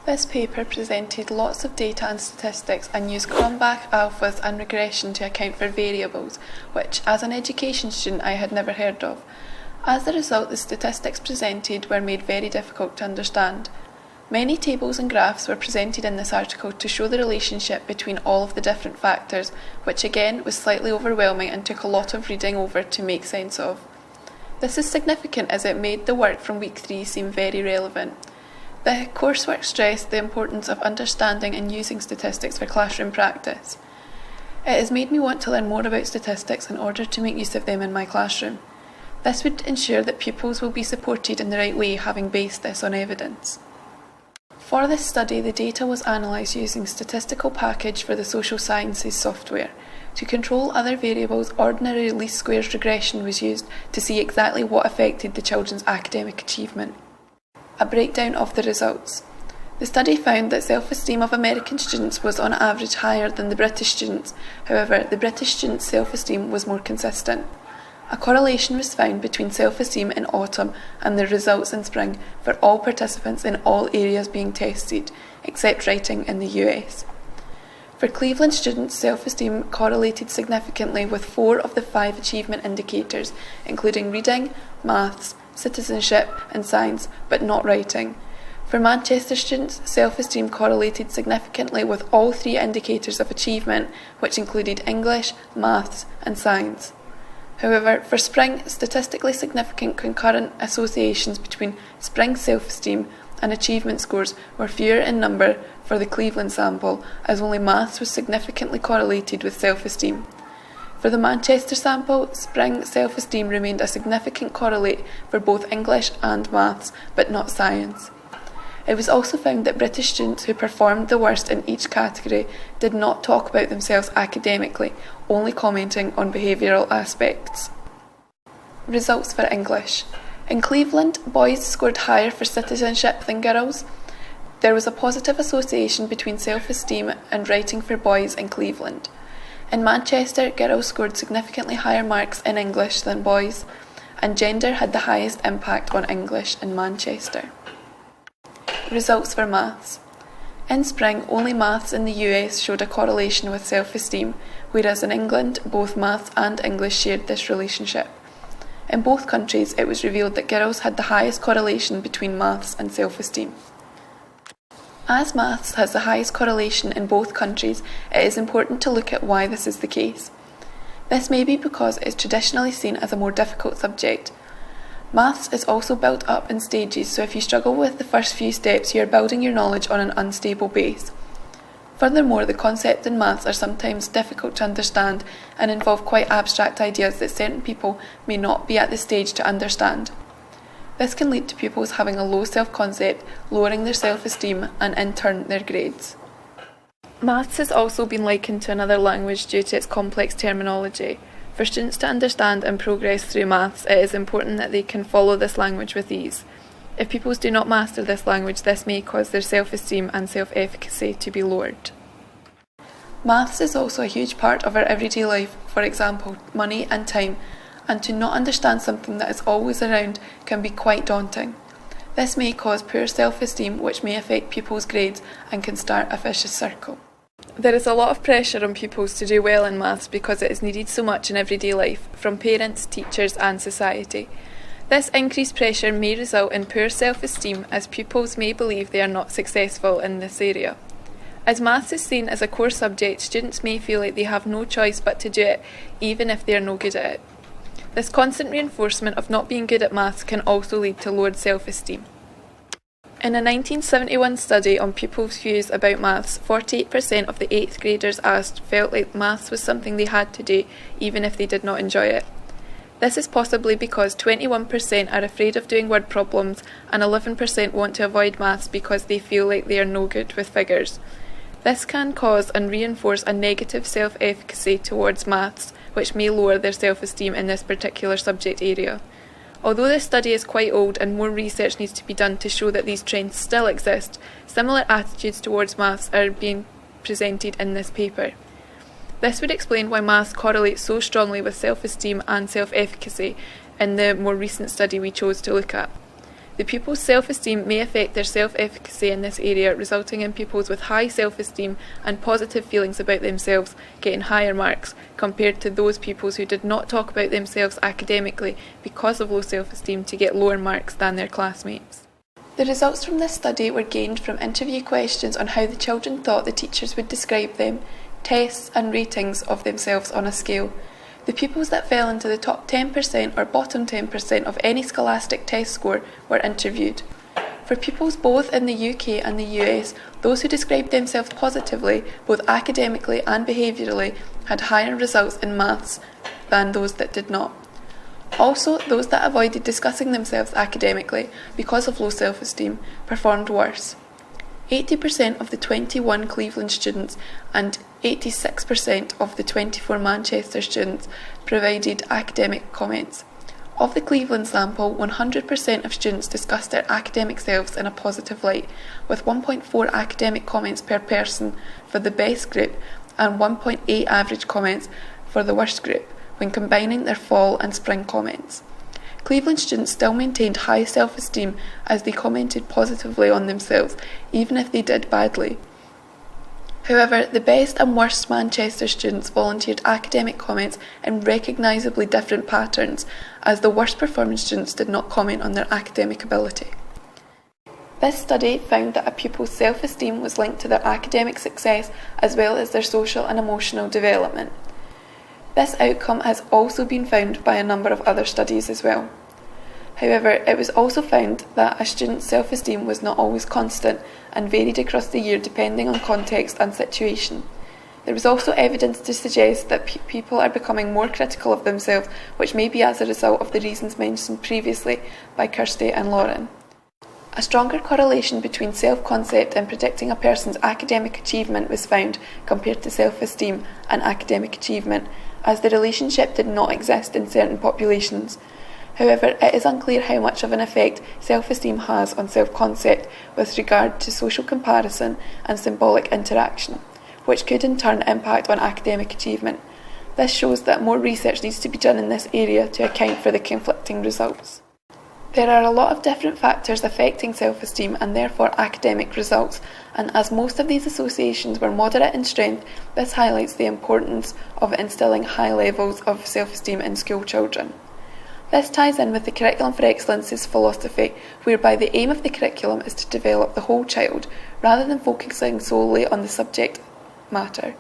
This paper presented lots of data and statistics and used Cronbach, alphas and regression to account for variables, which, as an education student, I had never heard of. As a result, the statistics presented were made very difficult to understand. Many tables and graphs were presented in this article to show the relationship between all of the different factors, which again was slightly overwhelming and took a lot of reading over to make sense of. This is significant as it made the work from week 3 seem very relevant. The coursework stressed the importance of understanding and using statistics for classroom practice. It has made me want to learn more about statistics in order to make use of them in my classroom. This would ensure that pupils will be supported in the right way, having based this on evidence. For this study, the data was analysed using statistical package for the social sciences software. To control other variables, ordinary least squares regression was used to see exactly what affected the children's academic achievement. A breakdown of the results. The study found that self-esteem of American students was on average higher than the British students. However, the British students' self-esteem was more consistent. A correlation was found between self-esteem in autumn and the results in spring for all participants in all areas being tested, except writing in the US. For Cleveland students, self-esteem correlated significantly with 4 of the 5 achievement indicators, including reading, maths, citizenship and science, but not writing. For Manchester students, self-esteem correlated significantly with all 3 indicators of achievement, which included English, maths and science. However, for spring, statistically significant concurrent associations between spring self-esteem and achievement scores were fewer in number for the Cleveland sample, as only maths was significantly correlated with self-esteem. For the Manchester sample, spring self-esteem remained a significant correlate for both English and maths, but not science. It was also found that British students who performed the worst in each category did not talk about themselves academically, only commenting on behavioural aspects. Results for English. In Cleveland, boys scored higher for citizenship than girls. There was a positive association between self-esteem and writing for boys in Cleveland. In Manchester, girls scored significantly higher marks in English than boys, and gender had the highest impact on English in Manchester. Results for maths. In spring, only maths in the US showed a correlation with self-esteem, whereas in England, both maths and English shared this relationship. In both countries, it was revealed that girls had the highest correlation between maths and self-esteem. As maths has the highest correlation in both countries, it is important to look at why this is the case. This may be because it is traditionally seen as a more difficult subject. Maths is also built up in stages, so if you struggle with the first few steps, you are building your knowledge on an unstable base. Furthermore, the concepts in maths are sometimes difficult to understand and involve quite abstract ideas that certain people may not be at the stage to understand. This can lead to pupils having a low self-concept, lowering their self-esteem and in turn their grades. Maths has also been likened to another language due to its complex terminology. For students to understand and progress through maths, it is important that they can follow this language with ease. If pupils do not master this language, this may cause their self-esteem and self-efficacy to be lowered. Maths is also a huge part of our everyday life, for example, money and time, and to not understand something that is always around can be quite daunting. This may cause poor self-esteem, which may affect pupils' grades and can start a vicious circle. There is a lot of pressure on pupils to do well in maths because it is needed so much in everyday life, from parents, teachers and society. This increased pressure may result in poor self-esteem as pupils may believe they are not successful in this area. As maths is seen as a core subject, students may feel like they have no choice but to do it, even if they are no good at it. This constant reinforcement of not being good at maths can also lead to lowered self-esteem. In a 1971 study on pupils' views about maths, 48% of the 8th graders asked felt like maths was something they had to do, even if they did not enjoy it. This is possibly because 21% are afraid of doing word problems and 11% want to avoid maths because they feel like they are no good with figures. This can cause and reinforce a negative self-efficacy towards maths, which may lower their self-esteem in this particular subject area. Although this study is quite old and more research needs to be done to show that these trends still exist, similar attitudes towards maths are being presented in this paper. This would explain why maths correlates so strongly with self-esteem and self-efficacy in the more recent study we chose to look at. The pupil's self-esteem may affect their self-efficacy in this area, resulting in pupils with high self-esteem and positive feelings about themselves getting higher marks compared to those pupils who did not talk about themselves academically because of low self-esteem to get lower marks than their classmates. The results from this study were gained from interview questions on how the children thought the teachers would describe them, tests and ratings of themselves on a scale. The pupils that fell into the top 10% or bottom 10% of any scholastic test score were interviewed. For pupils both in the UK and the US, those who described themselves positively, both academically and behaviourally, had higher results in maths than those that did not. Also, those that avoided discussing themselves academically because of low self-esteem performed worse. 80% of the 21 Cleveland students and 86% of the 24 Manchester students provided academic comments. Of the Cleveland sample, 100% of students discussed their academic selves in a positive light, with 1.4 academic comments per person for the best group and 1.8 average comments for the worst group, when combining their fall and spring comments. Cleveland students still maintained high self-esteem as they commented positively on themselves, even if they did badly. However, the best and worst Manchester students volunteered academic comments in recognisably different patterns, as the worst performing students did not comment on their academic ability. This study found that a pupil's self-esteem was linked to their academic success as well as their social and emotional development. This outcome has also been found by a number of other studies as well. However, it was also found that a student's self-esteem was not always constant and varied across the year depending on context and situation. There was also evidence to suggest that people are becoming more critical of themselves, which may be as a result of the reasons mentioned previously by Kirsty and Lauren. A stronger correlation between self-concept and predicting a person's academic achievement was found compared to self-esteem and academic achievement, as the relationship did not exist in certain populations. However, it is unclear how much of an effect self-esteem has on self-concept with regard to social comparison and symbolic interaction, which could in turn impact on academic achievement. This shows that more research needs to be done in this area to account for the conflicting results. There are a lot of different factors affecting self-esteem and therefore academic results, and as most of these associations were moderate in strength, this highlights the importance of instilling high levels of self-esteem in school children. This ties in with the Curriculum for Excellence's philosophy, whereby the aim of the curriculum is to develop the whole child, rather than focusing solely on the subject matter.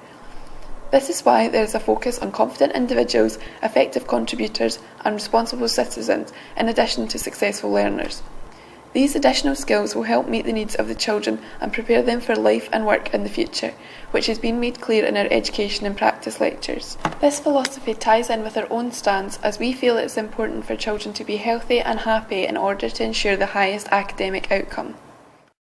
This is why there is a focus on confident individuals, effective contributors and responsible citizens, in addition to successful learners. These additional skills will help meet the needs of the children and prepare them for life and work in the future, which has been made clear in our education and practice lectures. This philosophy ties in with our own stance, as we feel it is important for children to be healthy and happy in order to ensure the highest academic outcome.